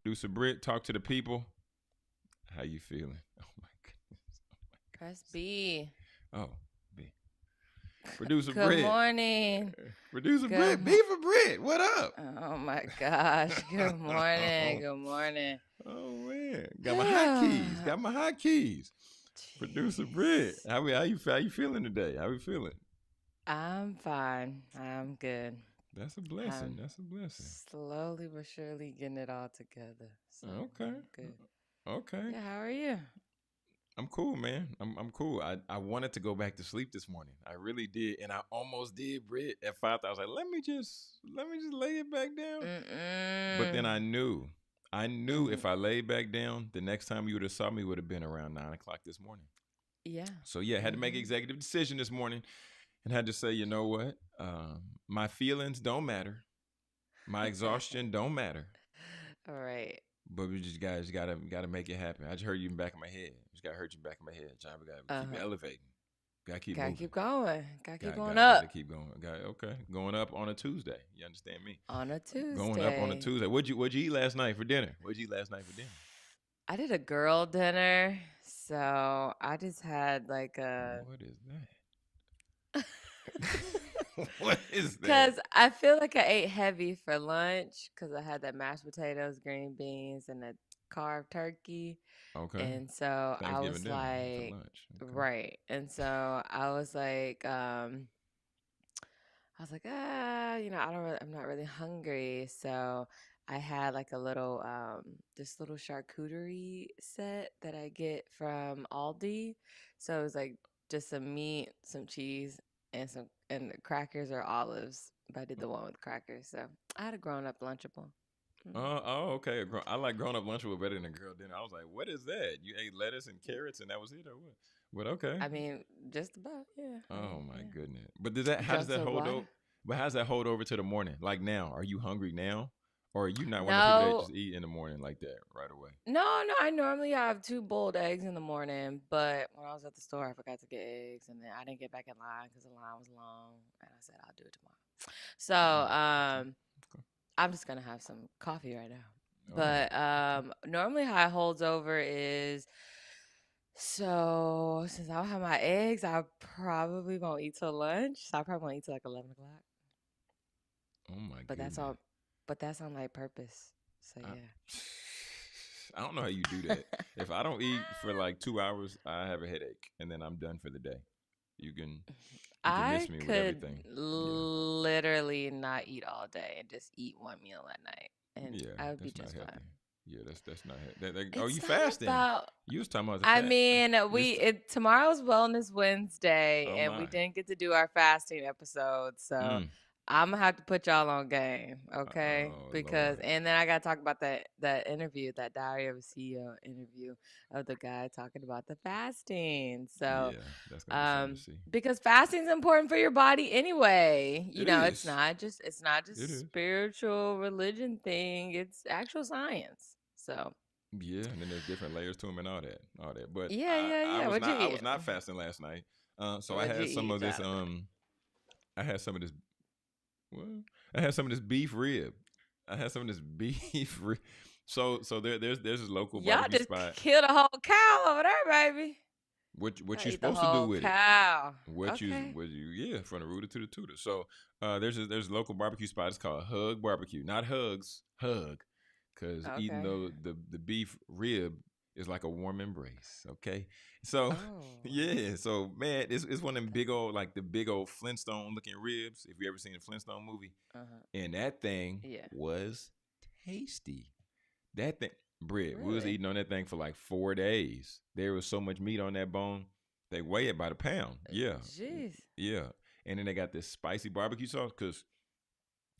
Producer Britt, talk to the people. How you feeling? Oh my goodness. Press B. Oh, B. Producer Good Britt. morning. Producer Good. Britt. B for Britt. What up? Oh my gosh. Good morning. Oh, Good morning. oh man. Got my hotkeys. Got my hotkeys. Producer Britt. Jeez. How you feeling today? How you feeling? I'm fine. I'm good. That's a blessing. I'm That's a blessing. slowly but surely getting it all together. So Okay. I'm good. Okay. Yeah. How are you? I'm cool, man. I'm cool. I wanted to go back to sleep this morning. I really did, and I almost did. Britt at 5. I was like, let me just lay it back down. But then Mm-mm. I knew Mm-hmm. if I laid back down, the next time you would have saw me would have been around 9 o'clock this morning. Yeah. So yeah, I had to make an Mm-hmm. executive decision this morning, and had to say, you know what? My feelings don't matter. My exhaustion don't matter. All right. But we just guys gotta make it happen. I just heard you in the back of my head. Just gotta hurt you in the back of my head. John, we gotta keep Uh-huh. elevating. Gotta keep Gotta moving. keep going. Gotta keep going Gotta up keep going. Got okay. Going up on a Tuesday. You understand me? on a Going up on a Tuesday. Tuesday. What'd you eat last night for dinner? What'd you eat last night for dinner? I did a girl dinner, so I just had like a What is that? What is that? because I feel like I ate heavy for lunch because I had that mashed potatoes, green beans, and a carved turkey. Okay. And so I Thanksgiving was dinner for like, lunch. Okay. right. And so I was like, I'm not really hungry. So I had like a little, this little charcuterie set that I get from Aldi. So it was like just some meat, some cheese, and crackers or olives. But I did the one with crackers. So I had a grown up Lunchable. Mm. Okay. I like grown up lunch was better than a girl dinner. I was like, what is that? You ate lettuce and carrots and that was it or what? But okay. I mean, just about, yeah. I Oh mean, my yeah. goodness. But does that how does Drunk that some hold over? water. But how's that hold over to the morning? Like now, are you hungry now? Or are you not one of the people that No, just eat in the morning like that right away? no. I normally have two boiled eggs in the morning, but when I was at the store, I forgot to get eggs, and then I didn't get back in line because the line was long, and I said I'll do it tomorrow. So Oh, okay. Okay. I'm just gonna have some coffee right now. Oh, But okay. normally how it holds over is so since I don't have my eggs, I probably won't eat till lunch. So I probably won't eat till like 11 o'clock. Oh my But that's goodness. all. But that's on like purpose. So I, yeah. I don't know how you do that. If I don't eat for like 2 hours, I have a headache and then I'm done for the day. You can you can miss I me with could everything. Yeah. literally not eat all day and just eat one meal at night, and Yeah, I would be that's not just fine. healthy. Yeah, that's not oh, you It's not fasting? about. You was talking about the I fat. mean, This tomorrow's Wellness Wednesday, oh and we my. didn't get to do our fasting episode, so Mm. I'm gonna have to put y'all on game, okay? Oh Because Lord. and then I gotta talk about that interview, that Diary of a CEO interview of the guy talking about the fasting. So Yeah, that's gonna be fun to see. because fasting is important for your body anyway. It It's is. not just It is. spiritual religion thing. It's actual science. So Yeah, and then there's different layers to them and all that, all that. But yeah, I, yeah, I yeah. was What'd you not, I eat? was not fasting last night. So I What'd you had some eat, of this. Jonathan? I had some of this. Well, I had some of this beef rib. I had some of this beef rib. So there's this local Y'all barbecue just spot. killed a whole cow over there, baby. What I you eat the supposed to do whole with it? cow. What you Okay. what you yeah from the rooter to the tutor. So there's a local barbecue spot. It's called Hug Barbecue, not Hugs, Hug, because eating Okay. the beef rib is like a warm embrace. Okay, so Oh. yeah, so man, it's one of them big old like the big old Flintstone looking ribs. If you ever seen a Flintstone movie, Uh-huh. and that thing Yeah. was tasty. That thing, bread. We was Really? eating on that thing for like 4 days. There was so much meat on that bone. They weigh it by the pound. Yeah, Jeez. yeah. And then they got this spicy barbecue sauce because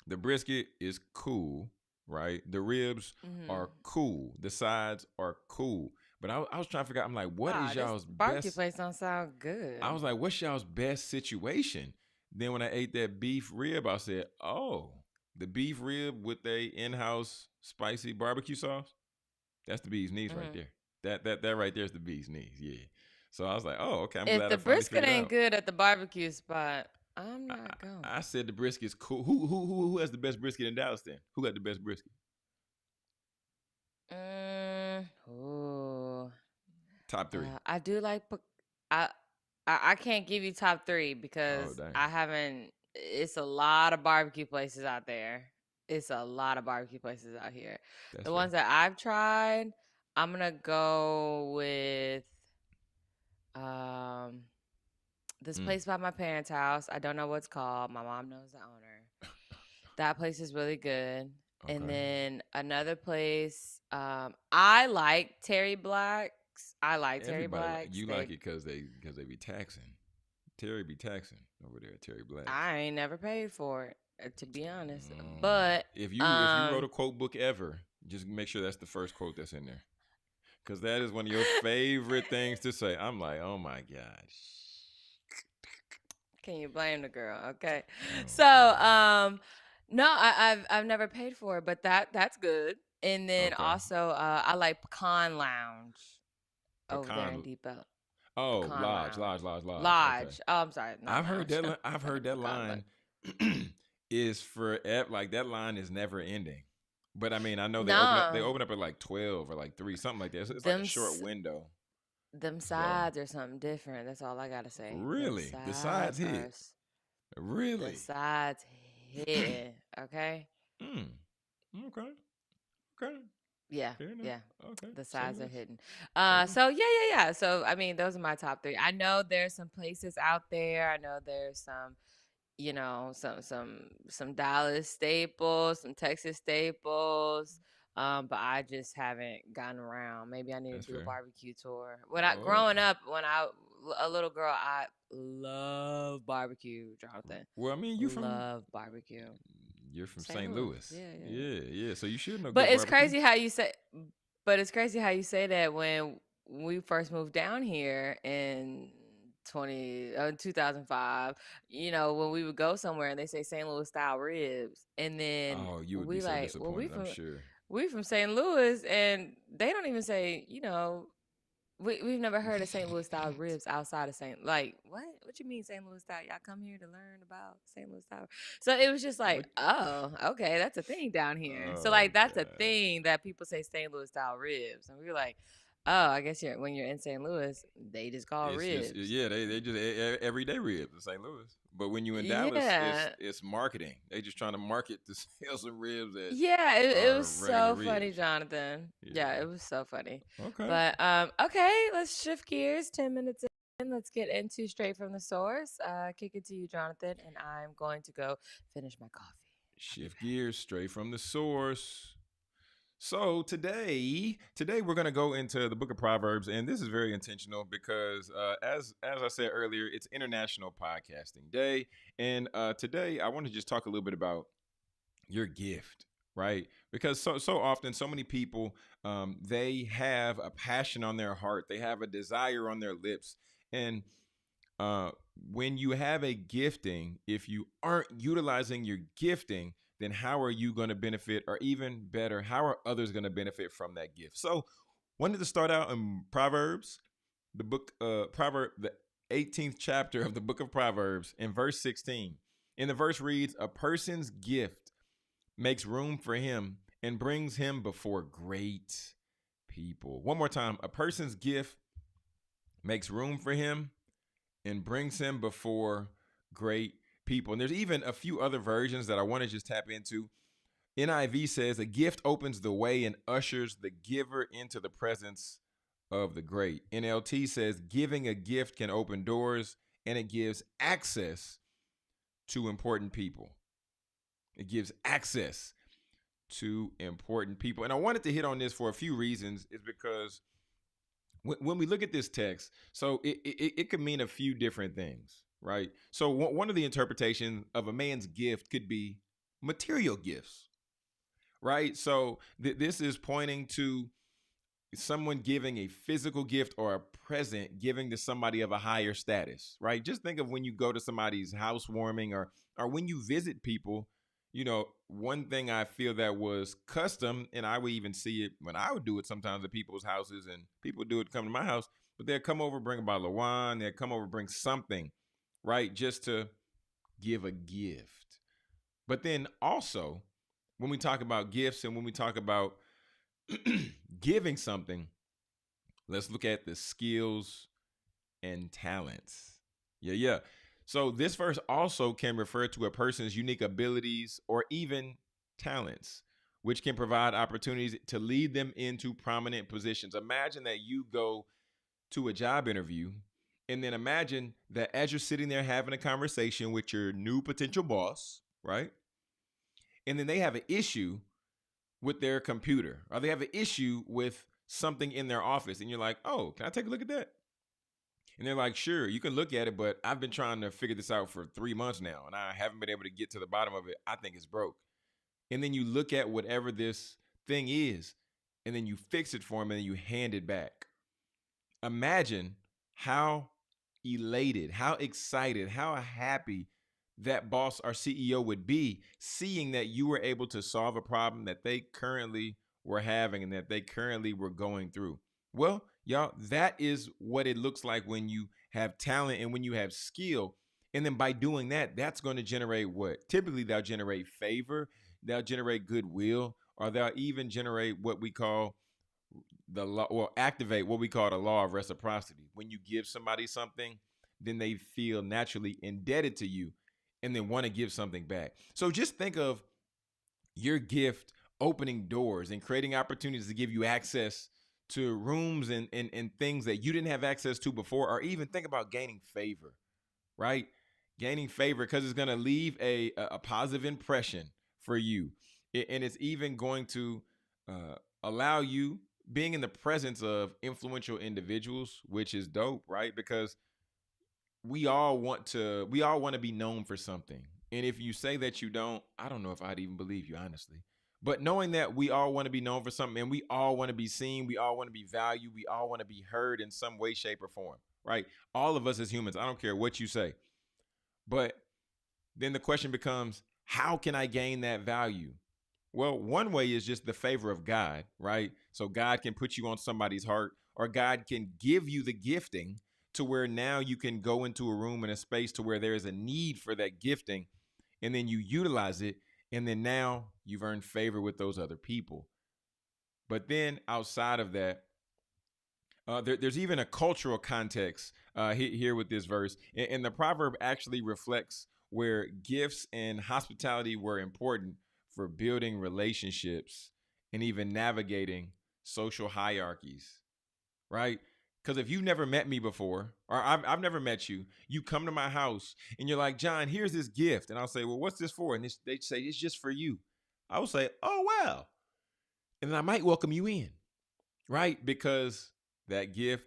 the brisket is cool, right? The ribs are Mm-hmm. cool. The sides are cool. But I was trying to figure out. I'm like, what Wow, is this y'all's barbecue best? place don't sound I good. was like, what's y'all's best situation? Then when I ate that beef rib, I said, oh, the beef rib with a in-house spicy barbecue sauce. That's the bee's knees right Mm-hmm. there. That right there is the bee's knees. Yeah. So I was like, oh, okay. I'm If glad I the finally brisket figured it ain't out. good at the barbecue spot, I'm I, not going. I said the brisket's cool. Who has the best brisket in Dallas? Then who got the best brisket? Ooh. Top three. I do like. I, I can't give you top three Oh, because dang. I haven't. It's a lot of barbecue places out there. It's a lot of barbecue places out here. That's The fair. ones that I've tried, I'm gonna go with um this Mm, place by my parents' house. I don't know what it's called. My mom knows the owner. That place is really good. And okay. then another place, I like Terry Black's. I like Terry Everybody Black's. you like it because they be taxing. Terry be taxing over there at Terry Black's. I ain't never paid for it, to be honest. Mm. But If you wrote a quote book ever, just make sure that's the first quote that's in there. Cause that is one of your favorite things to say. I'm like, oh my gosh. can you blame the girl? Okay. Oh So, God. no, I've never paid for it, but that's good. And then Okay. also, I like Pecan Lounge over there in Pecan. Depot. Oh, Pecan Lodge, Lounge. Lodge, Lodge, Lodge. Okay. Lodge. Oh, I'm sorry, not lounge. I've heard that Pecan Lodge. line is for like that line is never ending. But I mean, I know they No, open up at like 12 or like 3, something like that. It's like a them short s- window. them So sides are something different. That's all I gotta say. Them really, the sides sides hit. the Really. sides hitting. Okay. Mm. Okay. Okay. Yeah, Fair enough. yeah. Okay. The Say sides are less. hidden. Say less. So yeah. So I mean, those are my top three. I know there's some places out there. I know there's some, some Dallas staples, some Texas staples. But I just haven't gotten around. Maybe I need to That's do a fair. barbecue tour. When I Oh. growing up, when I a little girl, I love barbecue, Jonathan. Well, I mean, Love barbecue. you're from St. St. Louis. Louis. Yeah, yeah, yeah. Yeah, yeah. So you should know But good it's barbecue. crazy how you say but it's crazy how you say that when we first moved down here in 2005, when we would go somewhere and they say St. Louis style ribs, and then Oh, you would be we so like, well, disappointed, I'm sure. we from St. Louis, and they don't even say, we've never heard of St. Louis style What? ribs outside of St. Like, what you mean St. Louis style? Y'all come here to learn about St. Louis style. So it was just like, What? oh, okay, that's a thing down here. So Oh like that's a God. thing that people say St. Louis style ribs, and we were like, oh, I guess when you're in St. Louis, they just call It's just ribs. yeah, they just everyday ribs in St. Louis. But when you in Dallas, Yeah, it's marketing. They just trying to market to sell some ribs that yeah, it was are regular so funny, ribs. Jonathan. Yeah, Yeah. it was so funny. Okay. But okay, let's shift gears. 10 minutes in, let's get into straight from the source. Kick it to you, Jonathan, and I'm going to go finish my coffee. I'll be Shift gears straight from the source. So today we're gonna go into the Book of Proverbs, and this is very intentional because, as I said earlier, it's International Podcasting Day, and today I want to just talk a little bit about your gift, right? Because so often, so many people, they have a passion on their heart, they have a desire on their lips, and uh, when you have a gifting, if you aren't utilizing your gifting, then how are you going to benefit, or even better, how are others going to benefit from that gift? So, wanted to start out in Proverbs, the book, the 18th chapter of the book of Proverbs, in verse 16. And the verse reads, "A person's gift makes room for him and brings him before great people." One more time, a person's gift makes room for him and brings him before great people. And there's even a few other versions that I want to just tap into. NIV says, "A gift opens the way and ushers the giver into the presence of the great." NLT says, "Giving a gift can open doors and it gives access to important people." It gives access to important people. And I wanted to hit on this for a few reasons, is because when we look at this text, so it could mean a few different things, right? So one of the interpretations of a man's gift could be material gifts, right? So this is pointing to someone giving a physical gift or a present, giving to somebody of a higher status, right? Just think of when you go to somebody's housewarming, or when you visit people. One thing I feel that was custom, and I would even see it when I would do it sometimes at people's houses, and people do it come to my house, but they'd come over, bring a bottle of wine, they'd come over, bring something, right? Just to give a gift. But then also, when we talk about gifts and when we talk about Giving something, let's look at the skills and talents. Yeah. So this verse also can refer to a person's unique abilities or even talents, which can provide opportunities to lead them into prominent positions. Imagine that you go to a job interview, and then imagine that as you're sitting there having a conversation with your new potential boss, right? And then they have an issue with their computer, or they have an issue with something in their office, and you're like, oh, can I take a look at that? And they're like, sure, you can look at it, but I've been trying to figure this out for 3 months now, and I haven't been able to get to the bottom of it. I think it's broke. And then you look at whatever this thing is, and then you fix it for them, and then you hand it back. Imagine how elated, how excited, how happy that boss or CEO would be seeing that you were able to solve a problem that they currently were having and that they currently were going through. Well, y'all, that is what it looks like when you have talent and when you have skill. And then by doing that, that's going to generate what? Typically, they'll generate favor, they'll generate goodwill, or they'll even generate what we call the law, or activate what we call the law of reciprocity. When you give somebody something, then they feel naturally indebted to you and then want to give something back. So just think of your gift opening doors and creating opportunities to give you access to rooms and things that you didn't have access to before, or even think about gaining favor, right? Gaining favor because it's going to leave a positive impression for you. And it's even going to allow you being in the presence of influential individuals, which is dope, right? Because we all want to be known for something. And if you say that you don't, I don't know if I'd even believe you, honestly. But knowing that we all want to be known for something, and we all want to be seen, we all want to be valued, we all want to be heard in some way, shape, or form, right? All of us as humans, I don't care what you say. But then the question becomes, how can I gain that value? Well, one way is just the favor of God, right? So God can put you on somebody's heart, or God can give you the gifting to where now you can go into a room and a space to where there is a need for that gifting, and then you utilize it, and then now you've earned favor with those other people. But then outside of that, there's even a cultural context here with this verse. And the proverb actually reflects where gifts and hospitality were important for building relationships and even navigating social hierarchies, right? Because if you've never met me before, or I've never met you, you come to my house and you're like, John, here's this gift. And I'll say, well, what's this for? And they say, it's just for you. I will say, oh, wow. And then I might welcome you in, right? Because that gift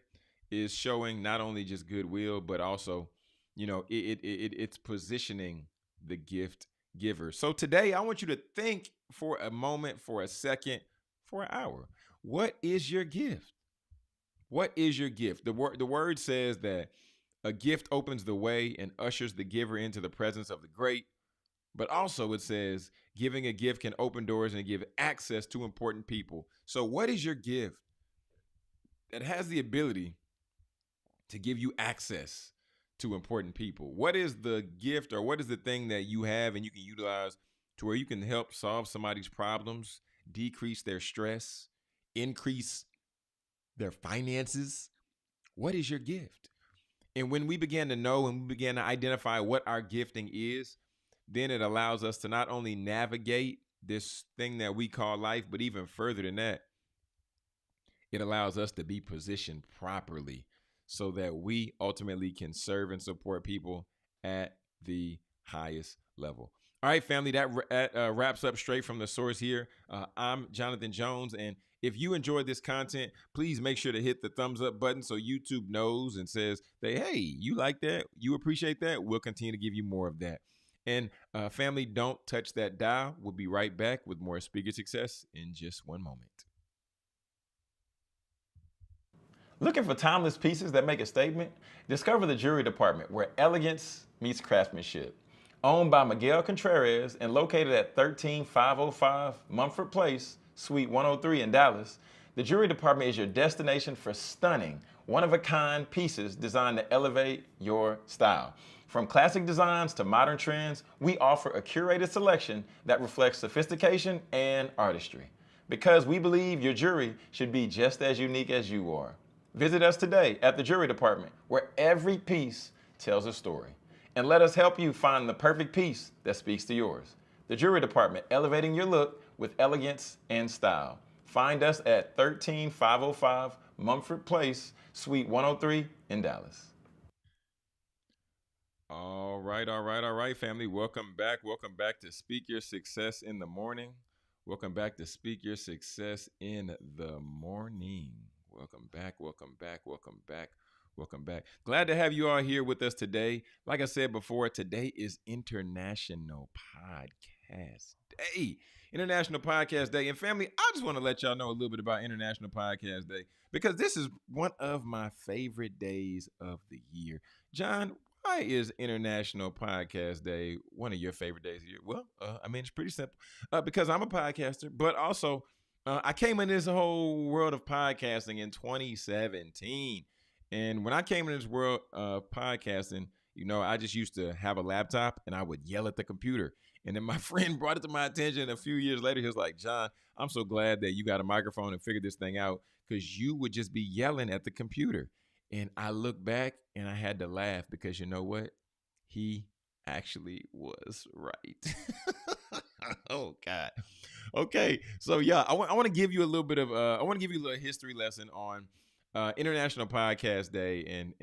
is showing not only just goodwill, but also, it's positioning the gift giver. So today, I want you to think for a moment, for a second, for an hour. What is your gift? What is your gift? The word says that a gift opens the way and ushers the giver into the presence of the great. But also it says giving a gift can open doors and give access to important people. So what is your gift that has the ability to give you access to important people? What is the gift, or what is the thing that you have and you can utilize to where you can help solve somebody's problems, decrease their stress, increase their finances? What is your gift? And when we begin to know and we begin to identify what our gifting is, then it allows us to not only navigate this thing that we call life, but even further than that, it allows us to be positioned properly so that we ultimately can serve and support people at the highest level. All right, family, that wraps up straight from the source here. I'm Jonathan Jones, and if you enjoyed this content, please make sure to hit the thumbs up button so YouTube knows and says that, hey, you like that, you appreciate that, we'll continue to give you more of that. And family, don't touch that dial. We'll be right back with more Speaker Success in just one moment. Looking for timeless pieces that make a statement? Discover the Jewelry Department, where elegance meets craftsmanship. Owned by Miguel Contreras and located at 13505 Mumford Place, Suite 103 in Dallas, the Jewelry Department is your destination for stunning, one-of-a-kind pieces designed to elevate your style. From classic designs to modern trends, we offer a curated selection that reflects sophistication and artistry. because we believe your jury should be just as unique as you are. Visit us today at the Jury Department, where every piece tells a story. And let us help you find the perfect piece that speaks to yours. The Jury Department, elevating your look with elegance and style. Find us at 13505 Mumford Place, Suite 103 in Dallas. All right, family. Welcome back. Welcome back to Speak Your Success in the Morning. Welcome back to Speak Your Success in the Morning. Welcome back. Welcome back. Welcome back. Welcome back. Glad to have you all here with us today. Like I said before, today is International Podcast Day. International Podcast Day. And family, I just want to let y'all know a little bit about International Podcast Day because this is one of my favorite days of the year. John, why is International Podcast Day one of your favorite days of the year? Well, I mean, it's pretty simple. Because I'm a podcaster, but also I came in this whole world of podcasting in 2017. And when I came in this world of podcasting, I just used to have a laptop and I would yell at the computer. And then my friend brought it to my attention a few years later. He was like, John, I'm so glad that you got a microphone and figured this thing out because you would just be yelling at the computer. And I look back and I had to laugh because you know what? He actually was right. Oh God. Okay. So yeah, I want to give you a little bit of I want to give you a little history lesson on International Podcast Day and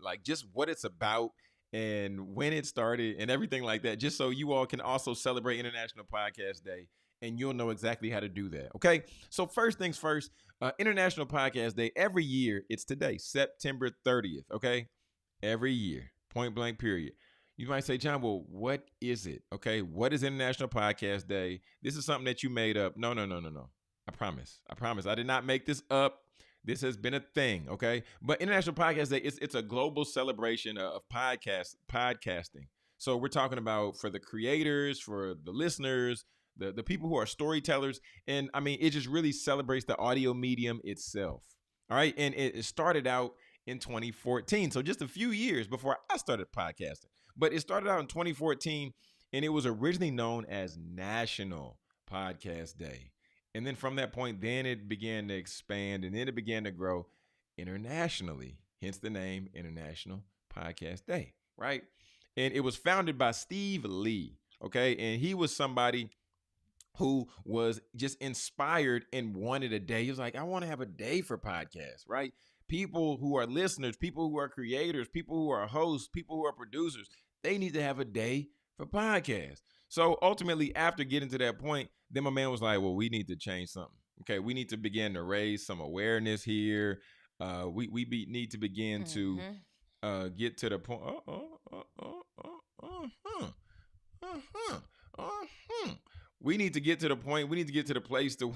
like just what it's about and when it started and everything like that, just so you all can also celebrate International Podcast Day and you'll know exactly how to do that. Okay. So first things first, International Podcast Day, every year, it's today, September 30th. Okay. Every year, point blank, period. You might say, John, well, what is it? Okay. What is International Podcast Day? This is something that you made up. No, no, no, no, no. I promise. I promise. I did not make this up. This has been a thing, okay? But International Podcast Day, it's a global celebration of podcasting. So we're talking about for the creators, for the listeners, the people who are storytellers, and I mean, it just really celebrates the audio medium itself. All right, and it started out in 2014, so just a few years before I started podcasting. But it started out in 2014, and it was originally known as National Podcast Day. And then from that point, then it began to expand and then it began to grow internationally, hence the name International Podcast Day, right? And it was founded by Steve Lee, okay? And he was somebody who was just inspired and wanted a day. He was like, I want to have a day for podcasts, right? People who are listeners, people who are creators, people who are hosts, people who are producers, they need to have a day for podcasts. So ultimately, after getting to that point, then my man was like, well, we need to change something. Okay, we need to begin to raise some awareness here. Need to begin to Mm-hmm. get to the point. Uh-huh. Uh-huh. We need to get to the point. We need to get to the place to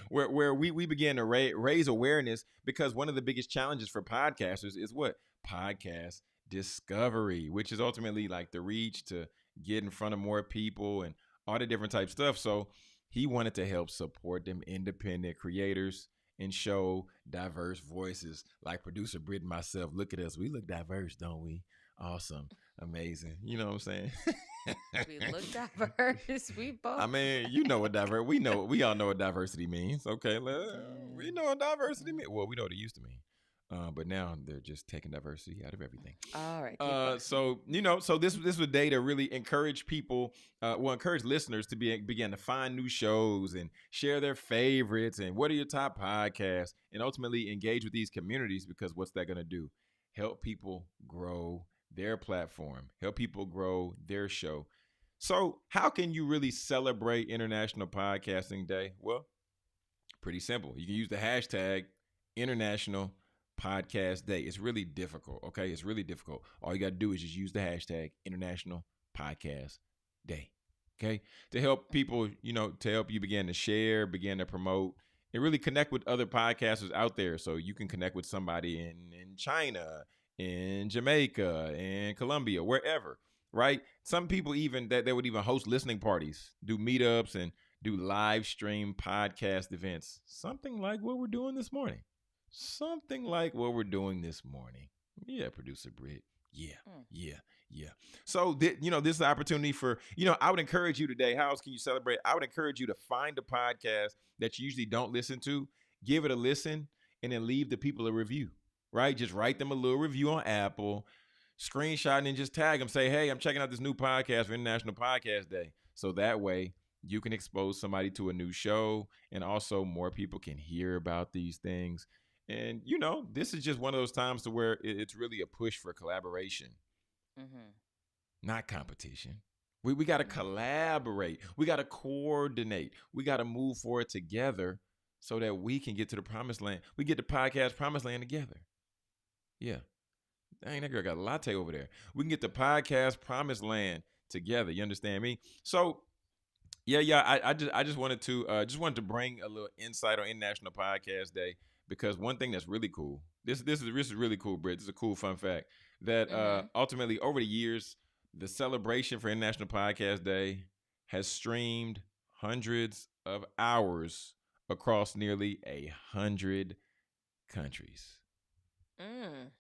where we begin to raise awareness because one of the biggest challenges for podcasters is what? Podcast discovery, which is ultimately like the reach to get in front of more people and all the different type stuff. So he wanted to help support them independent creators and show diverse voices like producer Britt and myself. Look at us. We look diverse, don't we? Awesome. Amazing. You know what I'm saying? We look diverse. We I both. mean, you know what diversity. We all know what diversity means. Okay, we know what diversity means. Well, we know what it used to mean, but now they're just taking diversity out of everything. All right, keep going. So this was a day to really encourage people, encourage listeners to begin to find new shows and share their favorites and what are your top podcasts, and ultimately engage with these communities because what's that going to do? Help people grow their platform, help people grow their show. So, how can you really celebrate International Podcasting Day? Well, pretty simple. You can use the hashtag International Podcast Day. It's really difficult, okay? It's really difficult. All you got to do is just use the hashtag International Podcast Day, okay? To help people, to help you begin to share, begin to promote, and really connect with other podcasters out there so you can connect with somebody in China, in Jamaica, in Colombia, wherever, right? Some people even that they would even host listening parties, do meetups and do live stream podcast events. Something like what we're doing this morning. Something like what we're doing this morning. Yeah, producer Britt. Yeah, Mm. yeah, yeah. So, this is the opportunity for, I would encourage you today. How else can you celebrate? I would encourage you to find a podcast that you usually don't listen to, give it a listen, and then leave the people a review, right? Just write them a little review on Apple, screenshot, and then just tag them. Say, hey, I'm checking out this new podcast for International Podcast Day. So that way you can expose somebody to a new show, and also more people can hear about these things. And this is just one of those times to where it's really a push for collaboration, Mhm. not competition. We got to Mhm. collaborate. We got to coordinate. We got to move forward together so that we can get to the promised land. We get the podcast promised land together. Yeah. Dang, that girl got a latte over there. We can get the podcast promised land together. You understand me? So yeah. I just wanted to bring a little insight on International Podcast Day, because one thing that's really cool. This is really cool, Britt. This is a cool fun fact that Mhm. ultimately over the years, the celebration for International Podcast Day has streamed hundreds of hours across nearly 100 countries. Mm.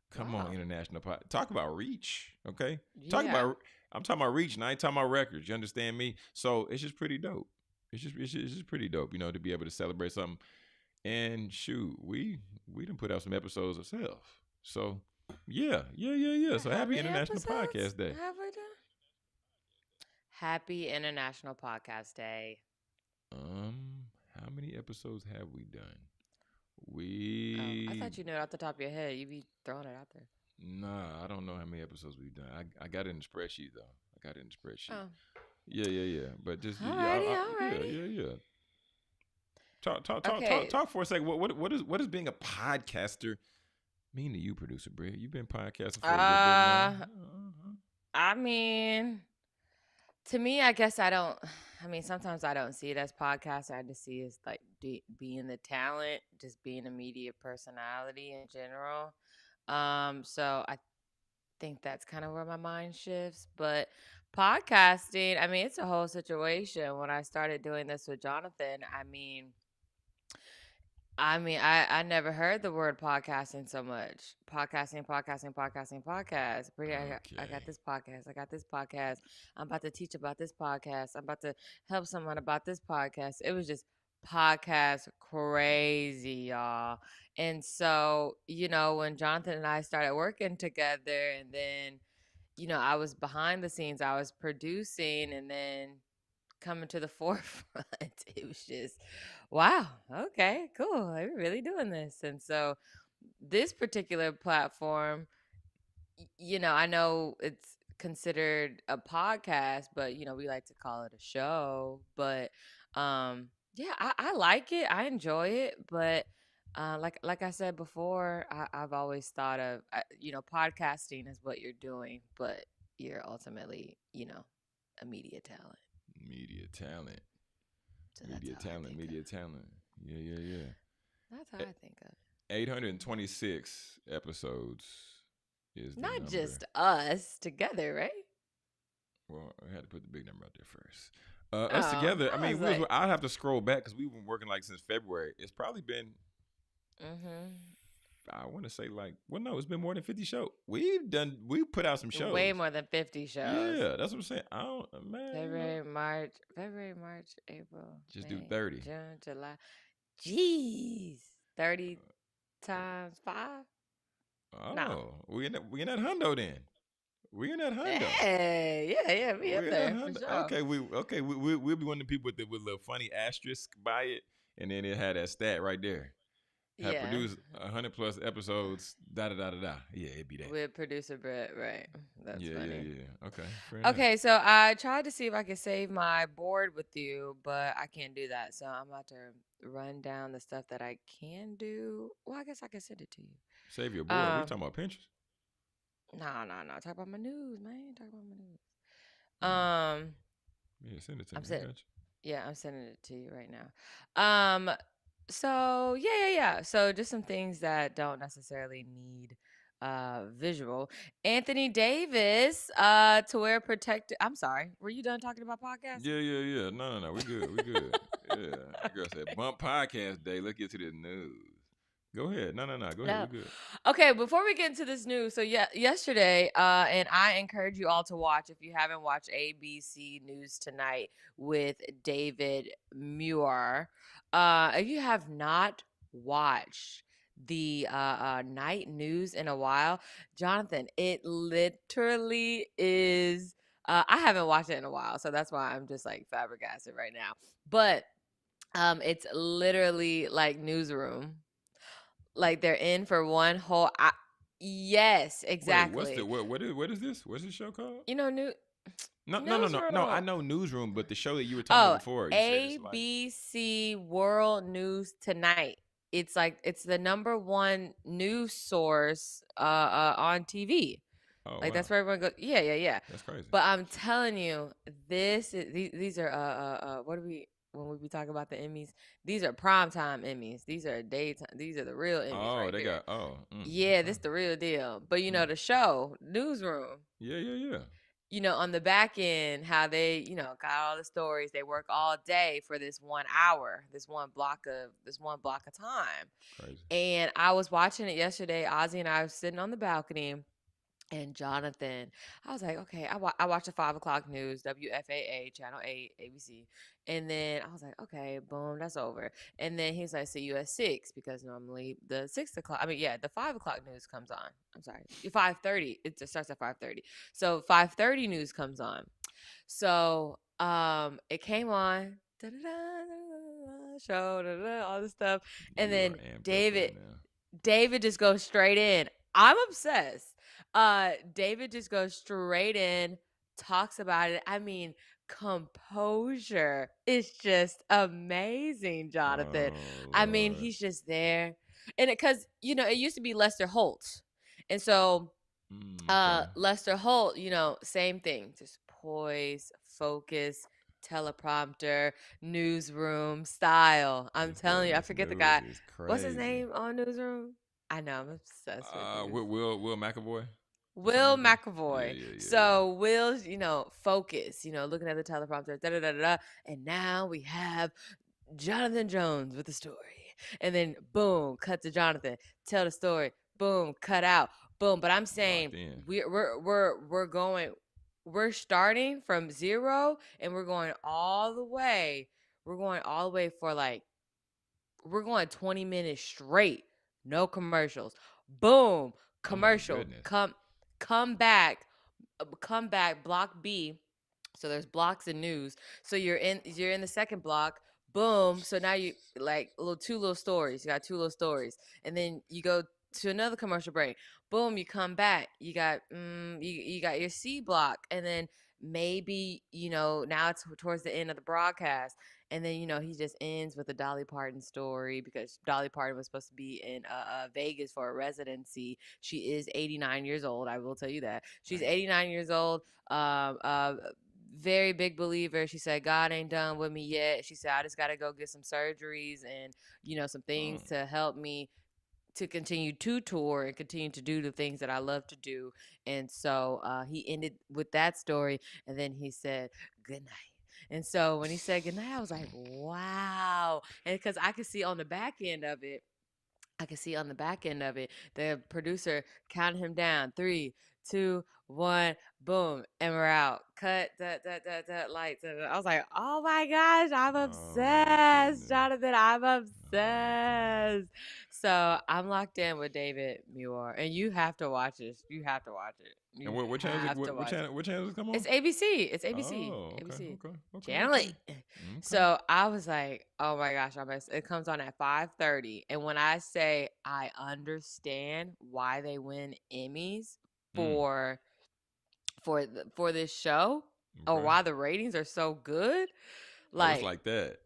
Come on, Wow. international talk about reach, okay? Talk Yeah. about I'm talking about reach, and I ain't talking about records. You understand me? So it's just pretty dope. It's just pretty dope, to be able to celebrate something. And shoot, we done put out some episodes ourselves. So yeah. Yeah. So How happy many International episodes Podcast Day. have we done? Happy International Podcast Day. How many episodes have we done? Oh, I We thought you knew it off the top of your head. You be throwing it out there. Nah, I don't know how many episodes we've done. I got it in the spreadsheet though. I got it in the spreadsheet. Oh. Yeah. But just Alrighty. yeah, Alrighty. yeah. Okay. Talk for a second. What is being a podcaster mean to you, producer Britt? You've been podcasting for a good bit now. Uh, I mean, to me, I guess I don't. I mean, sometimes I don't see it as podcast. I just see it as like being the talent, just being a media personality in general. So I think that's kind of where my mind shifts. But podcasting, I mean, it's a whole situation. When I started doing this with Jonathan, I never heard the word podcasting so much. Podcast. Pretty, I got Okay. this podcast. I got this podcast. I'm about to teach about this podcast. I'm about to help someone about this podcast. It was just podcast crazy, y'all. And so, when Jonathan and I started working together, and then, I was behind the scenes, I was producing, and then coming to the forefront. It was just, wow, okay, cool. We're really doing this. And so this particular platform, I know it's considered a podcast, but we like to call it a show. But yeah, I like it. I enjoy it. But like I said before, I've always thought of podcasting is what you're doing, but you're ultimately a media talent. Media talent. So that's how I think of Media it. talent. Yeah. That's how Eh, I think of it. 826 episodes is the Not number. just us together, right? Well, I had to put the big number out there first. Us Oh, together. I I mean, was like, I'd have to scroll back because we've been working like since February. It's probably been, mm-hmm. I want to say like, well, no, it's been more than 50 shows. We put out some Way shows. more than 50 shows. Yeah, that's what I'm saying. I don't, man, February, March, April, just do May, 30. June, July. Jeez. 30 times 5? No. Oh, we in that hundo then. We in that hundo. Hey, yeah, be up We in that there for hundo. sure. We'll be one of the people with a little funny asterisk by it, and then it had that stat right there. Have Yeah. produced 100 plus episodes. Da da da da da. Yeah, it'd be that. With producer Britt, right. That's funny. Yeah. Okay, fair enough. Okay, so I tried to see if I could save my board with you, but I can't do that. So I'm about to run down the stuff that I can do. Well, I guess I can send it to you. Save your board. We Um, talking about Pinterest? no. Talk about my news, man. Talk about my news. Mm. Um, Yeah, send it to I'm me. I sending. got Yeah, I'm sending it to you right now. So yeah. So just some things that don't necessarily need visual. Anthony Davis to wear protective. I'm sorry. Were you done talking about you. podcasting? Yeah. No. We good. Yeah. That girl said bump podcast day. Let's get to the news. Go ahead. No, no, no. Go ahead. We No. good. Okay, before we get into this news, so yeah, yesterday, and I encourage you all to watch if you haven't watched ABC News Tonight with David Muir. If you have not watched the night news in a while, Jonathan, it literally is. I haven't watched it in a while, so that's why I'm just like flabbergasted right now. But it's literally like newsroom, like they're in for one whole yes, Wait, what's the exactly. what is this? What's this show called? You know, No, no, no, no, no. I newsroom. know Newsroom, but the show that you were talking about Oh, before, you said it's like, ABC World News Tonight. It's like it's the number one news source on TV. oh Like wow, that's where everyone goes. Yeah, yeah, yeah. that's crazy. But I'm telling you, these are what do we when we be talking about the Emmys? These are primetime Emmys. These are daytime. These are the real Emmys Oh, right they here. got Yeah, okay, this the real deal. But you mm, know the show newsroom. yeah, yeah, yeah, On the back end, how they got all the stories. They work all day for this 1 hour, this one block of time. crazy. And I was watching it yesterday. Ozzy and I were sitting on the balcony, and Jonathan, I was like, okay, I watched the 5 o'clock news, WFAA, Channel 8, ABC. And then I was like, okay, boom, that's over. And then he's like, see you at 6, because normally the 6 o'clock, the 5 o'clock news comes on. I'm sorry, 5:30. It just starts at 5:30. So 5:30 news comes on. So it came on, show, all this stuff. And You are then amped up right David now. David just goes straight in. I'm obsessed. David just goes straight in, talks about it. I mean, composure is just amazing, Jonathan. Oh I mean, Lord. he's just there. And because, it used to be Lester Holt. And so Okay. Lester Holt, same thing. Just poise, focus, teleprompter, newsroom style. I'm This telling you, I this forget the news guy. is What's his crazy. name on newsroom? I know, I'm obsessed with news. Will McAvoy or something Will like that. Yeah, McAvoy. yeah, yeah, yeah. So Will's, focus, looking at the teleprompter, da da da da. And now we have Jonathan Jones with the story. And then boom, cut to Jonathan. Tell the story. Boom, cut out. Boom. But I'm saying Locked in. we're starting from zero, and we're going all the way. We're going all the way for like we're going 20 minutes straight. No commercials. Boom. Oh my Commercial. goodness. Come back. Come back. Block B. So there's blocks in news. So you're in the second block. Boom. So now you like two little stories. You got two little stories. And then you go to another commercial break. Boom, you come back. You got you got your C block. And then maybe, now it's towards the end of the broadcast. And then, he just ends with a Dolly Parton story, because Dolly Parton was supposed to be in Vegas for a residency. She is 89 years old. I will tell you that. She's Dang. 89 years old. Very big believer. She said, God ain't done with me yet. She said, I just got to go get some surgeries and, some things Mm. to help me to continue to tour and continue to do the things that I love to do. And so he ended with that story. And then he said, good night. And so when he said good night, I was like, wow. And because I could see on the back end of it, the producer counted him down. 3, 2, 1, boom, and we're out. Cut, lights. I was like, oh my gosh, I'm Oh my obsessed, goodness. Jonathan. I'm Oh my goodness. obsessed. So I'm locked in with David Muir, and you have to watch this. You have to watch it. And You what channels? have to watch it. What channels come on? It's ABC. It's ABC. Oh, okay, ABC. okay, okay, Channel okay, 8. okay. So I was like, oh my gosh, it comes on at 5:30. And when I say I understand why they win Emmys Mm, for for this show, or okay. why the ratings are so good, Oh, it's like like that.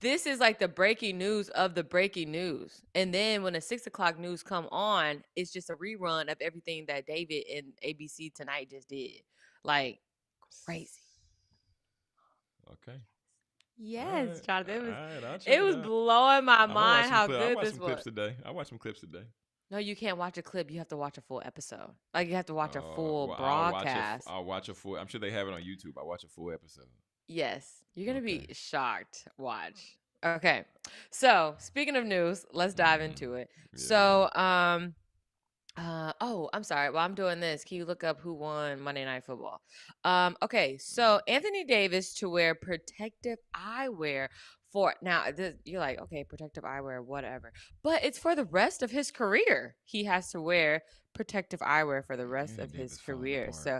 this is like the breaking news of the breaking news. And then when the 6 o'clock news come on, it's just a rerun of everything that David and ABC Tonight just did. Like crazy. Okay. All Yes, right. Jonathan. It All was right. I'll check it it was out. blowing my I'm gonna watch mind some how clips. I'll good watch this some was. clips today. I'll watch some clips today. No, you can't watch a clip. You have to watch a full episode. Like you have to watch a full Well, broadcast. I'll watch a full. I'm sure they have it on YouTube. I'll watch a full episode. Yes, you're gonna Okay. be shocked. Watch. Okay. So, speaking of news, let's dive Mm-hmm. into it. Yeah, yeah. Oh, I'm sorry. While I'm doing this, can you look up who won Monday Night Football? Okay, so Mm. Anthony Davis to wear protective eyewear for now. You're like, okay, protective eyewear, whatever, but it's for the rest of his career. He has to wear protective eyewear for the rest Anthony of his Davis falling career. apart. So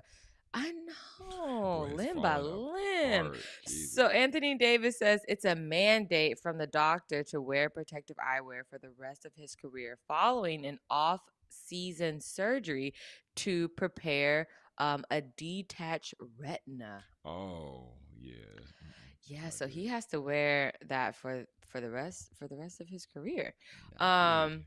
I know, Boy, it's limb by falling limb. apart. So Jesus. Anthony Davis says it's a mandate from the doctor to wear protective eyewear for the rest of his career following an off-season surgery to prepare a detached retina. Oh, yeah. It's Yeah, not so good. he has to wear that for the rest of his career. Not good. Um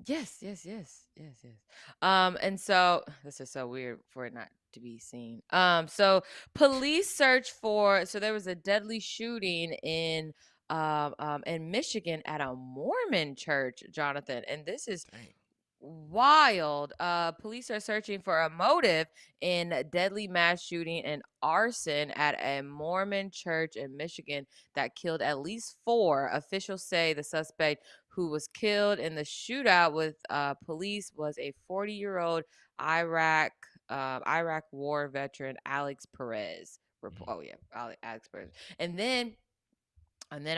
Yes, yes, yes, yes, yes. And so this is so weird for it not to be seen. So police search for so there was a deadly shooting in Michigan at a Mormon church, Jonathan, and this is Dang. wild. Police are searching for a motive in a deadly mass shooting and arson at a Mormon church in Michigan that killed at least four. Officials say the suspect who was killed in the shootout with police was a 40-year-old Iraq Iraq war veteran Alex Perez. Mm. Oh yeah, Alex Perez. And then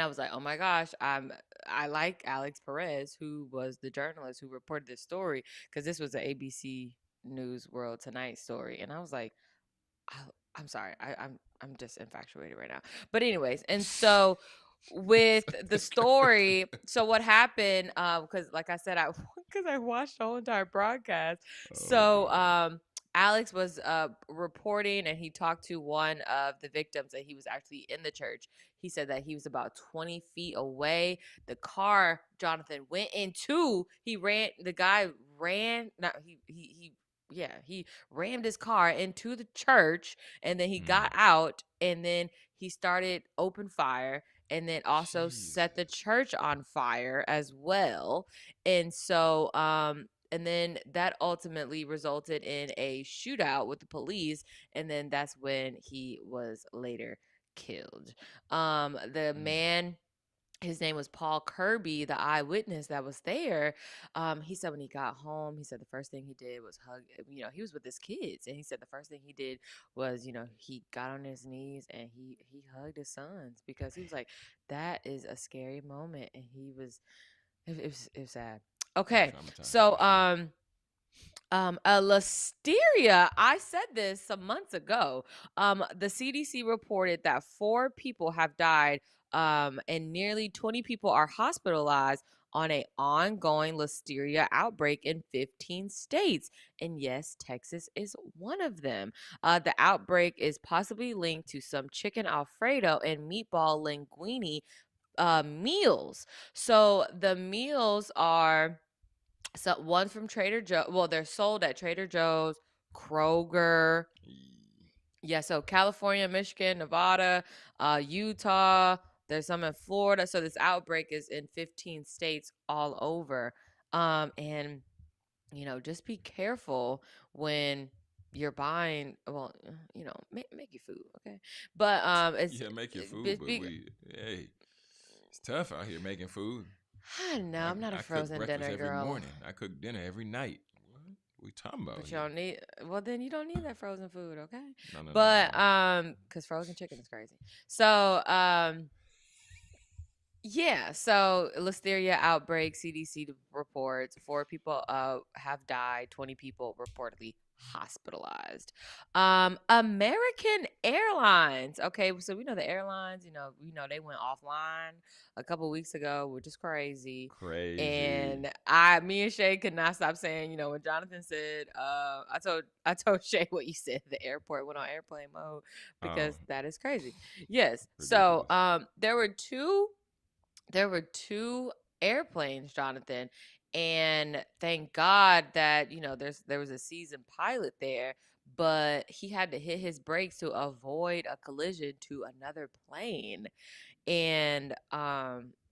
I was like, oh my gosh, I like Alex Perez, who was the journalist who reported this story, because this was an ABC News World Tonight story. And I was like, I, I'm sorry, I'm just infatuated right now. But anyways, and so with the story, so what happened? Because like I said, I because I watched the whole entire broadcast. Oh So God. Alex was reporting, and he talked to one of the victims, and he was actually in the church. He said that he was about 20 feet away. The car Jonathan went into. He ran. The guy ran. Not he. Yeah, he rammed his car into the church, and then he Mm. got out, and then he started open fire, and then also set the Jesus. church on fire as well. And so and then that ultimately resulted in a shootout with the police, and then that's when he was later killed. The Mm. man, his name was Paul Kirby, the eyewitness that was there. He said when he got home, he said the first thing he did was hug. He was with his kids, and he said the first thing he did was, he got on his knees and he hugged his sons, because he was like, that is a scary moment, and it was sad. That's Okay, traumatizing so for sure. a listeria. I said this some months ago. The CDC reported that four people have died, and nearly 20 people are hospitalized on a ongoing listeria outbreak in 15 states. And yes, Texas is one of them. The outbreak is possibly linked to some chicken Alfredo and meatball linguine meals. So the meals are, so one's from Trader Joe. Well, they're sold at Trader Joe's, Kroger. Yee. Yeah, so California, Michigan, Nevada, Utah. There's some in Florida. So this outbreak is in 15 states all over. And just be careful when you're buying. Well, make your food, okay? But it's Yeah, make your food, be, but be, hey, it's tough out here making food. I don't know. I'm not a I cook frozen breakfast dinner every girl. morning. I cook dinner every night. What? We talking about But you here? don't need, well, then you don't need that frozen food, okay? No, no, no, no, But no. cuz frozen chicken is crazy. So, yeah, so listeria outbreak, CDC reports 4 people have died, 20 people reportedly hospitalized. American Airlines. Okay, so we know the airlines, they went offline a couple weeks ago, which is crazy. Crazy. And me and Shay could not stop saying, when Jonathan said, I told Shay what you said, the airport went on airplane mode, Oh, because that is crazy. Yes. So ridiculous. there were two airplanes, Jonathan, and thank God that there was a seasoned pilot there, but he had to hit his brakes to avoid a collision to another plane, and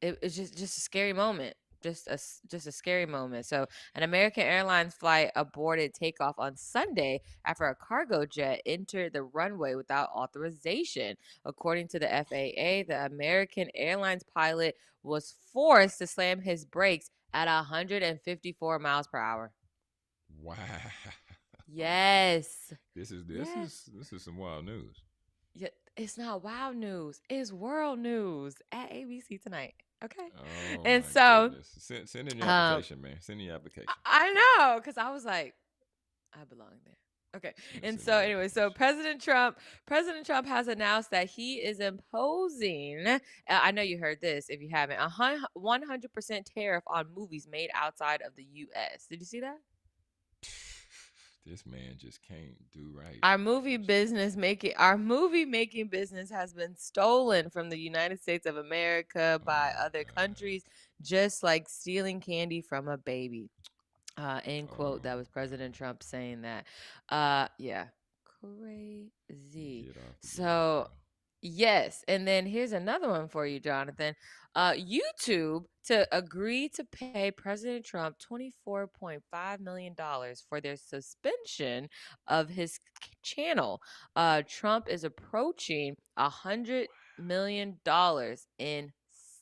it's just a scary moment. just a scary moment. So, an American Airlines flight aborted takeoff on Sunday after a cargo jet entered the runway without authorization. According to the FAA, the American Airlines pilot was forced to slam his brakes at 154 miles per hour. Wow. Yes. This is this Yes. is this is some wild news. Yeah, it's not wow news. It's world news at ABC tonight. Okay. Oh And my so, goodness. Send in your um, application, man. Send in your application. I know, because I was like, I belong there. Okay. And Send so in your anyway, so application. President Trump has announced that he is imposing, I know you heard this if you haven't, 100% tariff on movies made outside of the US. Did you see that? This man just can't do right. Our movie making business has been stolen from the United States of America Oh by my other God. countries, just like stealing candy from a baby. End quote. Oh That was President God. Trump saying that. Yeah, crazy. Get off the gas, bro. So yes, and then here's another one for you, Jonathan. YouTube to agree to pay President Trump $24.5 million for their suspension of his channel. Trump is approaching $100 million in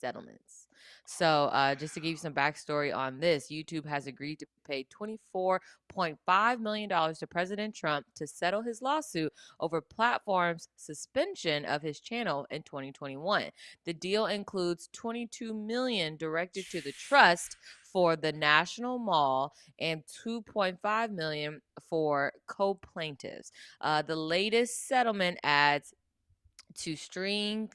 settlements. So, just to give you some backstory on this, YouTube has agreed to pay $24.5 million to President Trump to settle his lawsuit over platform's suspension of his channel in 2021. The deal includes $22 million directed to the trust for the National Mall and $2.5 million for co-plaintiffs. The latest settlement adds to a string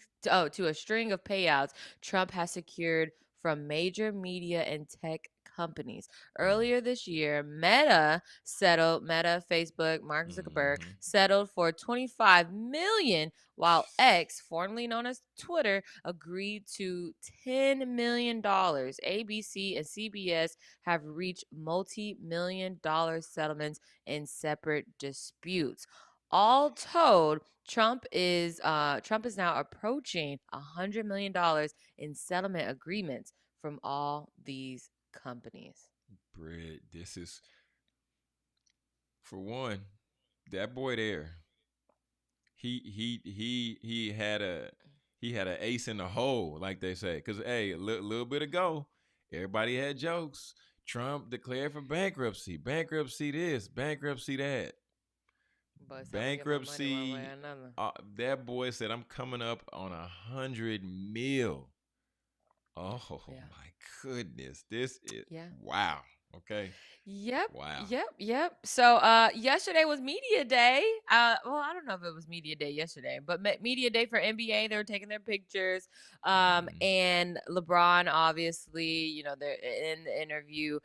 of payouts Trump has secured from major media and tech companies. Earlier this year, Meta, Facebook, Mark Zuckerberg Mm-hmm. settled for 25 million, while X, formerly known as Twitter, agreed to $10 million. ABC and CBS have reached multi-million-dollar settlements in separate disputes. All told, Trump is now approaching $100 million in settlement agreements from all these companies. Britt, this is for one, that boy there. He had a ace in the hole, like they say. Cause hey, a little bit ago, everybody had jokes. Trump declared for bankruptcy. Bankruptcy this, bankruptcy that. But I'm gonna get my money one way or Bankruptcy. another. That boy said, "I'm coming up on 100 mil." Oh Yeah. my goodness, this is Yeah. wow. Okay, Yep, wow. yep. So yesterday was media day. Well, I don't know if it was media day yesterday, but media day for NBA. They were taking their pictures. Mm-hmm. And LeBron obviously, they're in the interview,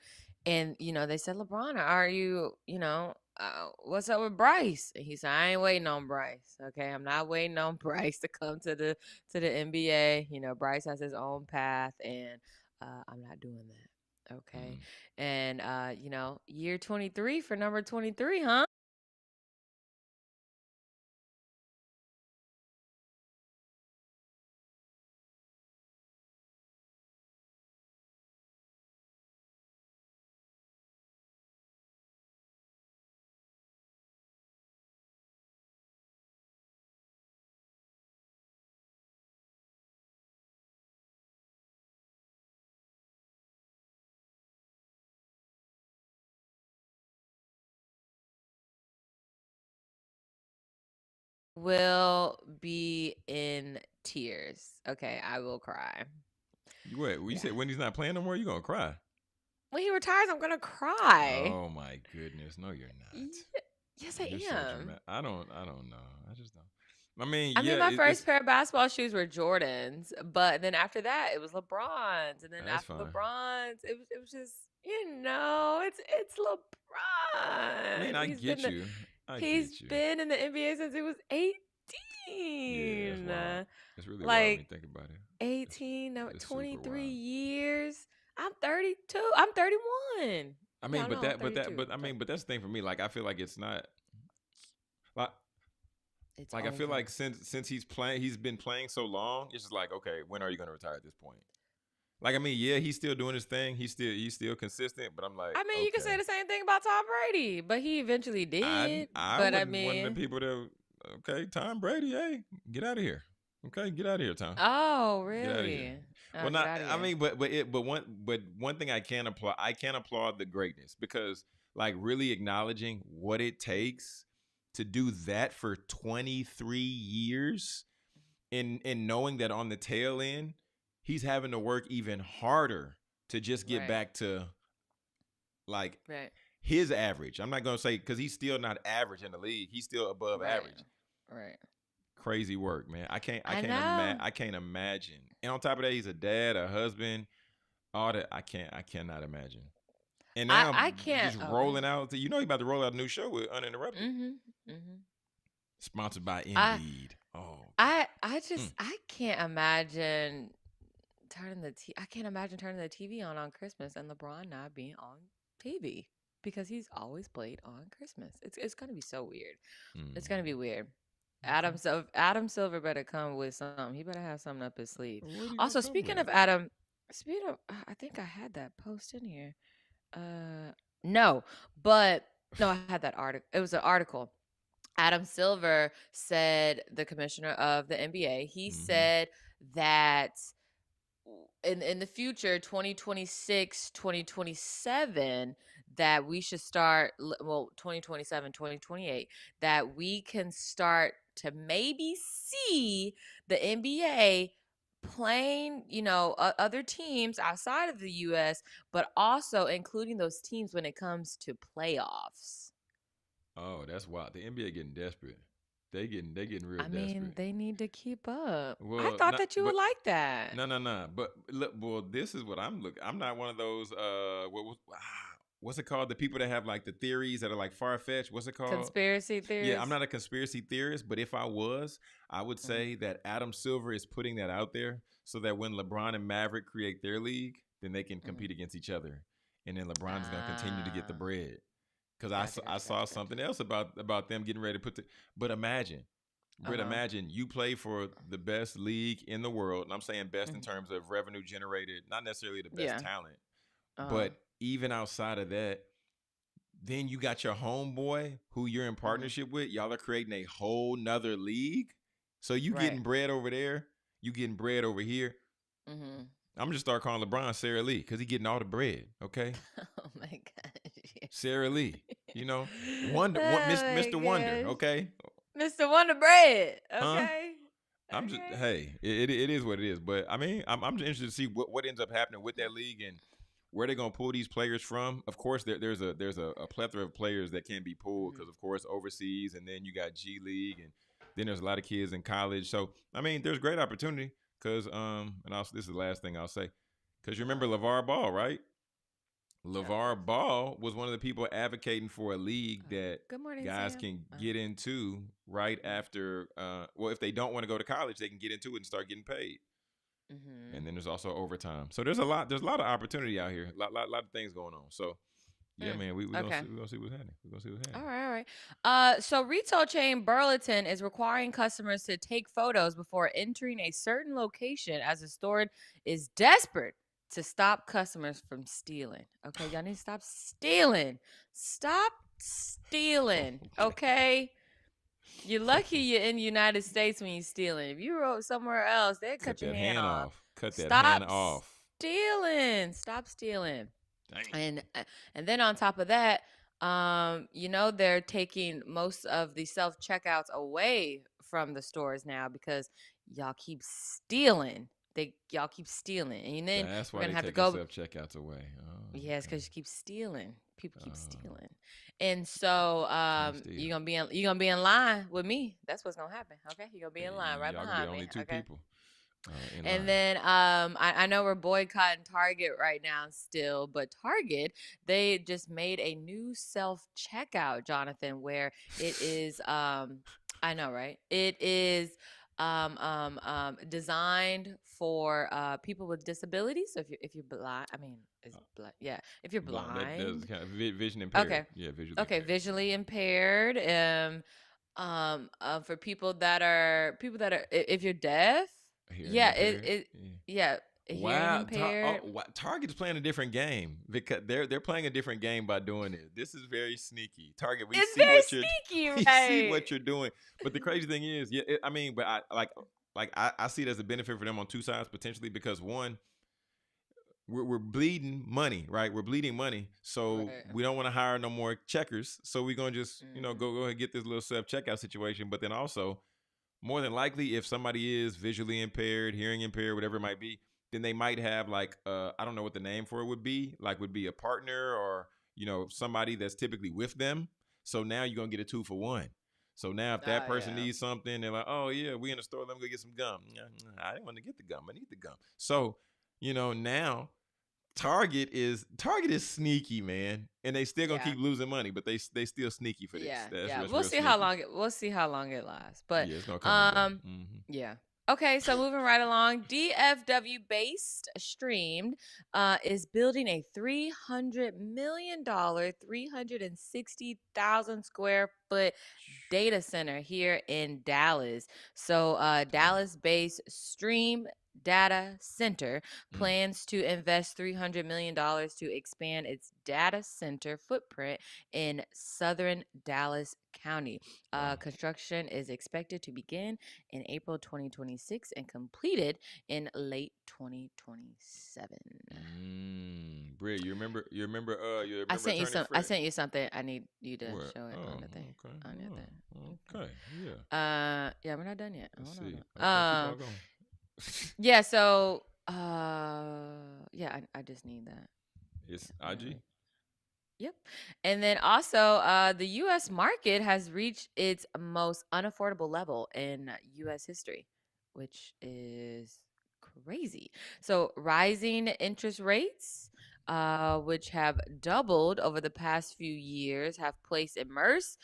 and they said, LeBron, are you, what's up with Bryce? And he said, I ain't waiting on Bryce. Okay, I'm not waiting on Bryce to come to the NBA. Bryce has his own path, and I'm not doing that. Okay. Mm. And year 23 for number 23, huh? Will be in tears. Okay, I will cry. You what? You Yeah. said when he's not playing no more, you gonna cry? When he retires, I'm gonna cry. Oh my goodness, no, you're Ye- not. yes, I You're so am. dramatic. I don't know. I just don't. I mean, I yeah, mean, my it's first pair of basketball shoes were Jordans, but then after that, it was LeBron's, and then that's after fine. LeBron's, it was just it's I mean, LeBron. I get you. I He's get you. been in the NBA since he was Yeah, it's 18. wild. It's really wild when you Like think about it. It's 18, no, it's super 23 wild. years. I'm 32. I'm 31. I mean, No, no, I'm 32. I Sorry. mean, but that's the thing for me. Like, I feel like it's not like It's like I feel like over. since he's been playing so long. It's just like, okay, when are you gonna retire at this point? Like, I mean, yeah, he's still doing his thing. He's still consistent. But I'm like, I mean, you can say okay, the same thing about Tom Brady, but he eventually I did. I But I wouldn't one of the mean, people that okay, Tom Brady, hey, get out of here. Okay, get out of here, Tom. oh, Get out of here. really? Oh, Well, get not. out of I here. mean, but one thing I can applaud the greatness because like really acknowledging what it takes to do that for 23 years and knowing that on the tail end he's having to work even harder to just get Right, back to like right, his average. I'm not gonna say because he's still not average in the league. He's still above right, average. right. Crazy work, man. I can't I I can't know. imagine I can't imagine. And on top of that, he's a dad, a husband, all that. I cannot imagine. And now I can't. just Oh, go rolling ahead. out. You know he about to roll out a new show with Uninterrupted, Mhm, mhm. sponsored by I Indeed. Oh I God. just I can't imagine I can't imagine turning the TV on Christmas and LeBron not being on TV because he's always played on Christmas. It's gonna be so weird. It's gonna be Mm. weird. Okay. Adam Silver better come with something. He better have something up his sleeve. What are you gonna Also, come speaking with? of Adam, speaking of, I think I had that post in here. No, but no, I had that article. It was an article. Adam Silver said, the commissioner of the NBA, he Mm-hmm. said that in the future 2026, 2027, that we should start well 2027, 2028, that we can start to maybe see the NBA playing, other teams outside of the US, but also including those teams when it comes to playoffs. Oh, that's wild. The NBA getting desperate. They getting real I mean, desperate. they need to keep up. I Well, thought not that you would but like that. no, no, no. But look, well, this is what I'm looking. I'm not one of those. What's it called? The people that have like the theories that are like far fetched. What's it called? Conspiracy Yeah, I'm theorists. not a conspiracy theorist, but if I was, I would Mhm. say that Adam Silver is putting that out there so that when LeBron and Maverick create their league, then they can Mhm. compete against each other, and then LeBron is going to continue to get the Ah, bread. Because gotcha, I gotcha, saw gotcha, gotcha. something else about them getting ready to put the. But imagine, Uh Britt, huh. imagine you play for the best league in the world, and I'm saying best in Hmm. terms of revenue generated, not necessarily the best Yeah. talent, Uh huh. but even outside of that, then you got your homeboy who you're in Hmm. partnership with. Y'all are creating a whole nother league. So you Right. getting bread over there, you getting bread over here. Hmm. I'm just start calling LeBron Sarah Lee because he getting all the bread. Okay, Oh my gosh. You're Sarah Lee. You know, silly. Wonder, Oh my Mr. Wonder. gosh. Okay, Mr. Wonder Bread. huh? Okay. I'm just Okay. hey, it is what it is. But I mean, I'm just interested to see what ends up happening with that league and where they're gonna pull these players from. Of course, there's a plethora of players that can be pulled Hmm. because of course overseas, and then you got G League, and then there's a lot of kids in college. So I mean, there's great opportunity because this is the last thing I'll say because you Uh remember huh. LeVar Ball, right? Yeah, of course. LeVar Ball was one of the people advocating for a league Oh. that Good morning, guys Sam. can get into right after. Well, if they don't want to go to college, they can get into it and start getting paid. Mm-hmm. And then there's also overtime. So there's a lot. There's a lot of opportunity out here. Lot of things going on. So yeah, Mm. man, we gonna Okay. see. We gonna see what's happening. We gonna see what's All happening. right, all right. So retail chain Burlington is requiring customers to take photos before entering a certain location as the store is desperate to stop customers from stealing. Okay, y'all need to stop stealing. Stop stealing. Okay. Okay. You're lucky you're in the United States when you're stealing. If you were somewhere else, they'd Cut cut your that hand hand off. off. Cut that Stop hand off. stealing. Stop stealing. Damn. And then on top of that, they're taking most of the self checkouts away from the stores now because y'all keep stealing. Y'all keep stealing, and then That's we're why gonna they have to taking go. self checkouts away. Oh, Yes, okay. because you keep stealing. People keep Oh, stealing, and so can't steal. you're gonna be in line with me. That's what's gonna happen. Okay, you're gonna be in line right Y'all gonna be the behind me. only two Okay. people in And line. then I know we're boycotting Target right now still, but Target, they just made a new self checkout, Jonathan, where it is I know, right? It is designed for people with disabilities. So if you're blind, I mean, yeah, if you're Blind. That does blind, kind of vision impaired. okay, Yeah, visually okay, impaired. visually impaired, for people that are if you're deaf, Hearing yeah, impaired. Yeah. yeah, hearing Wow, impaired. Target's playing a different game because they're playing a different game by doing it. This is very sneaky. Target, we It's see what you're very sneaky, we see right? what you're doing. But the crazy thing is, yeah, I mean, but I see it as a benefit for them on two sides potentially because one, we're bleeding money, right? We're bleeding money, so Right. we don't want to hire no more checkers. So we're gonna just Mm-hmm. go ahead and get this little self checkout situation. But then also, more than likely, if somebody is visually impaired, hearing impaired, whatever it might be, then they might have like I don't know what the name for it would be, like would be a partner or somebody that's typically with them. So now you're gonna get a 2 for 1. So now if that Oh person yeah. needs something, they're like, oh yeah, we in the store, let me go get some gum. I didn't want to get the gum, I need the gum. So now Target is sneaky, man, and they still gonna Yeah. keep losing money, but they still sneaky for this. Yeah, That's yeah. that's We'll real see how sneaky. long it lasts. But Yeah, it's gonna come and go. um yeah. Okay, so moving right along, DFW based streamed is building a $300 million, 360,000 square foot data center here in Dallas. So Damn. Dallas based Stream Data Center Mm, plans to invest $300 million to expand its data center footprint in southern Dallas County. wow. Construction is expected to begin in April 2026 and completed in late 2027. Britt, you I remember sent you Attorney some. I Fred? sent you something. I need you to What? show it on Oh, the thing. okay. On your thing. Oh, Okay. okay. Yeah. Yeah, we're not done yet. Let's Hold see. on. Okay, keep on going. Yeah. So, yeah, I just need that. It's Yeah, IG. yep. And then also, the U.S. market has reached its most unaffordable level in U.S. history, which is crazy. So, rising interest rates, which have doubled over the past few years, have placed immense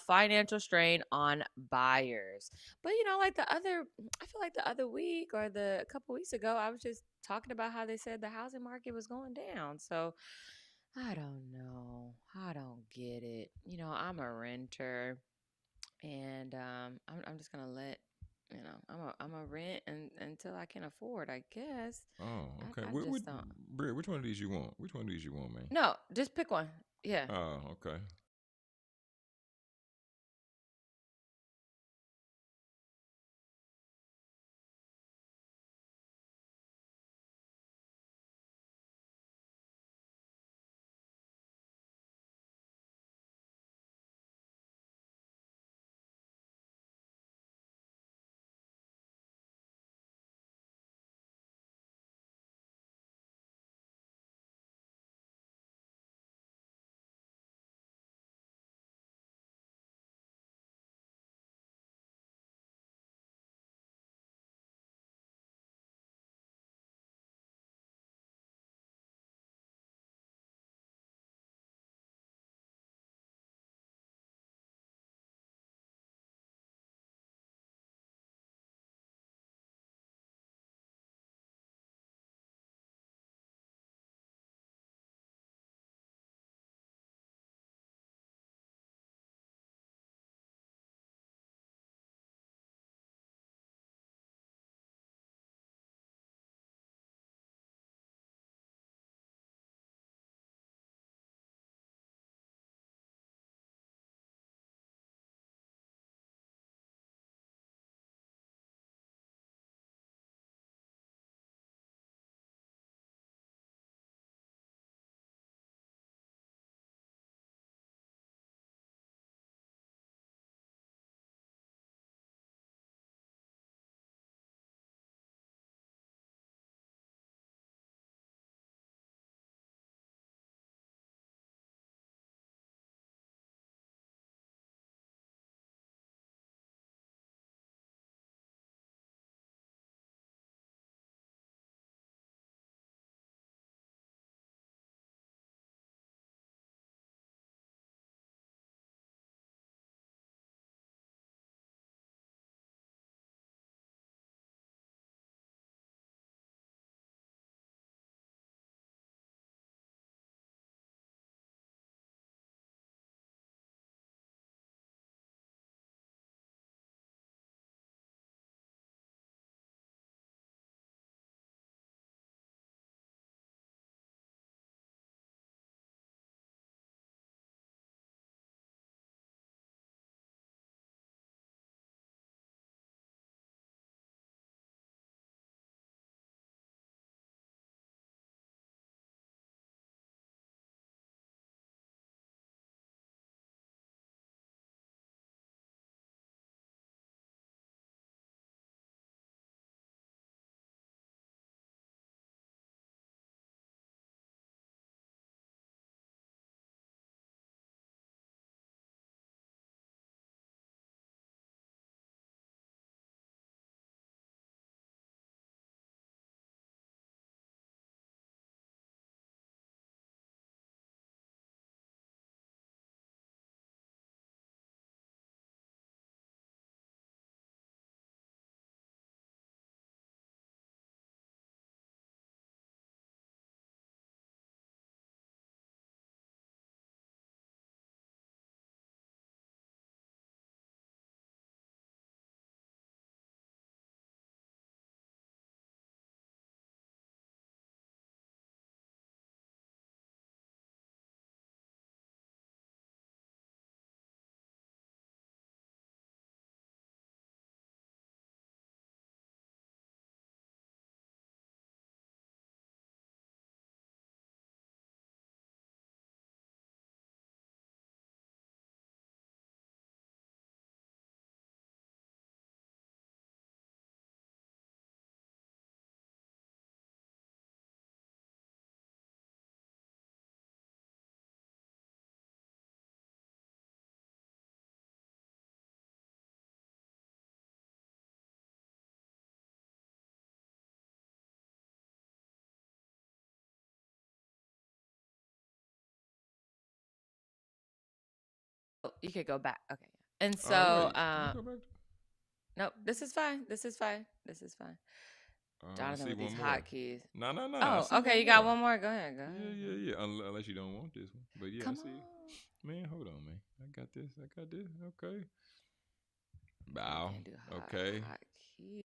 financial strain on buyers. But like I feel like the other week or a couple weeks ago, I was just talking about how they said the housing market was going down. So I don't know. I don't get it. I'm a renter, and I'm just gonna let I'm a rent until I can afford. I guess. Oh, okay. I just don't. Britt, which one of these you want? Which one of these you want, man? No, just pick one. Yeah. Oh, okay. you could go back. Okay. And so, Wait. Let me go back. nope, this is fine. This is fine. This is fine. I Jonathan see with these one more. hotkeys. No, no, no. I Oh, see okay. one You got more. one more. Go ahead. Go Yeah, ahead. Go yeah, ahead. yeah. Unless you don't want this one, but yeah, I Come see. on. Man, hold on, man. I got this. I got this. Okay. You Bow. can't do Okay. hotkeys.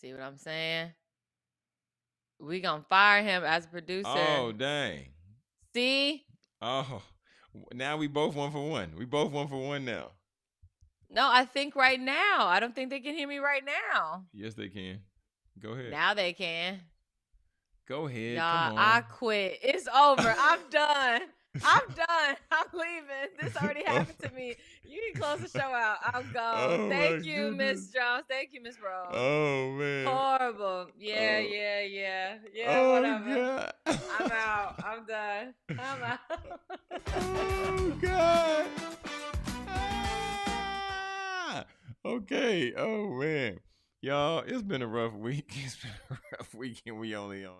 See what I'm saying? We gonna fire him as producer. Oh, dang. See? Oh, now we both 1 for 1. We both 1 for 1 now. No, I think right now. I don't think they can hear me right now. Yes, they can. Go ahead. Now they can. Go ahead. Y'all, Come on. I quit. It's over. I'm done. I'm done. I'm leaving. This already happened to me. You can close the show out. I'm gone. Oh, Thank my you, goodness. Miss Jones. Thank you, Miss Rose. Oh, man. Horrible. Yeah, Oh. yeah, Oh, whatever. God. I'm out. I'm done. I'm out. Oh, God. Ah. Okay. Oh, man. Y'all, it's been a rough week. It's been a rough week, and we only on